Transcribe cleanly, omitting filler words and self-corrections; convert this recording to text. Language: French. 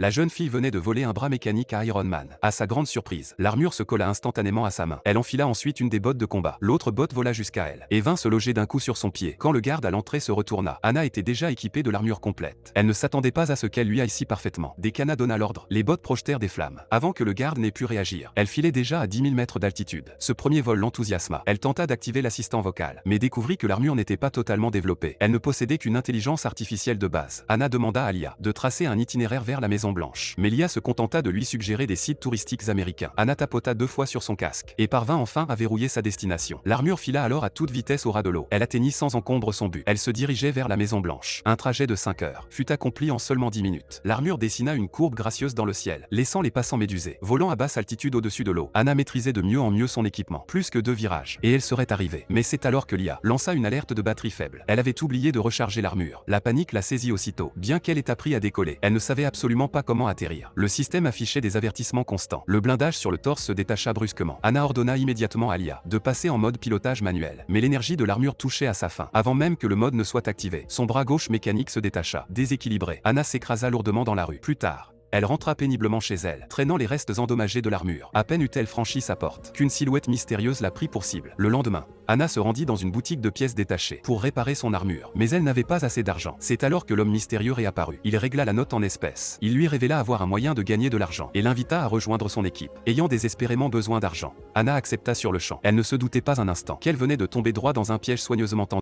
La jeune fille venait de voler un bras mécanique à Iron Man. À sa grande surprise, l'armure se colla instantanément à sa main. Elle enfila ensuite une des bottes de combat. L'autre botte vola jusqu'à elle et vint se loger d'un coup sur son pied. Quand le garde à l'entrée se retourna, Anna était déjà équipée de l'armure complète. Elle ne s'attendait pas à ce qu'elle lui aille si parfaitement. Dès qu'Anna donna l'ordre, les bottes projetèrent des flammes. Avant que le garde n'ait pu réagir, elle filait déjà à 10 000 mètres d'altitude. Ce premier vol l'enthousiasma. Elle tenta d'activer l'assistant vocal, mais découvrit que l'armure n'était pas totalement développée. Elle ne possédait qu'une intelligence artificielle de base. Anna demanda à l'IA de tracer un itinéraire vers la Maison Blanche. Mais l'IA se contenta de lui suggérer des sites touristiques américains. Anna tapota 2 fois sur son casque et parvint enfin à verrouiller sa destination. L'armure fila alors à toute vitesse au ras de l'eau. Elle atteignit sans encombre son but. Elle se dirigeait vers la Maison Blanche. Un trajet de 5 heures fut accompli en seulement 10 minutes. L'armure dessina une courbe gracieuse dans le ciel, laissant les passants médusés. Volant à basse altitude au-dessus de l'eau, Anna maîtrisait de mieux en mieux son équipement. Plus que 2 virages, et elle serait arrivée. Mais c'est alors que l'IA lança une alerte de batterie faible. Elle avait oublié de recharger l'armure. La panique la saisit aussitôt. Bien qu'elle ait appris à décoller, elle ne savait absolument pas comment atterrir. Le système affichait des avertissements constants. Le blindage sur le torse se détacha brusquement. Anna ordonna immédiatement à l'IA de passer en mode pilotage manuel. Mais l'énergie de l'armure touchait à sa fin. Avant même que le mode ne soit activé, son bras gauche mécanique se détacha. Déséquilibrée, Anna s'écrasa lourdement dans la rue. Plus tard, elle rentra péniblement chez elle, traînant les restes endommagés de l'armure. À peine eut-elle franchi sa porte, qu'une silhouette mystérieuse la prit pour cible. Le lendemain, Anna se rendit dans une boutique de pièces détachées pour réparer son armure. Mais elle n'avait pas assez d'argent. C'est alors que l'homme mystérieux réapparut. Il régla la note en espèces. Il lui révéla avoir un moyen de gagner de l'argent et l'invita à rejoindre son équipe. Ayant désespérément besoin d'argent, Anna accepta sur le champ. Elle ne se doutait pas un instant qu'elle venait de tomber droit dans un piège soigneusement tendu.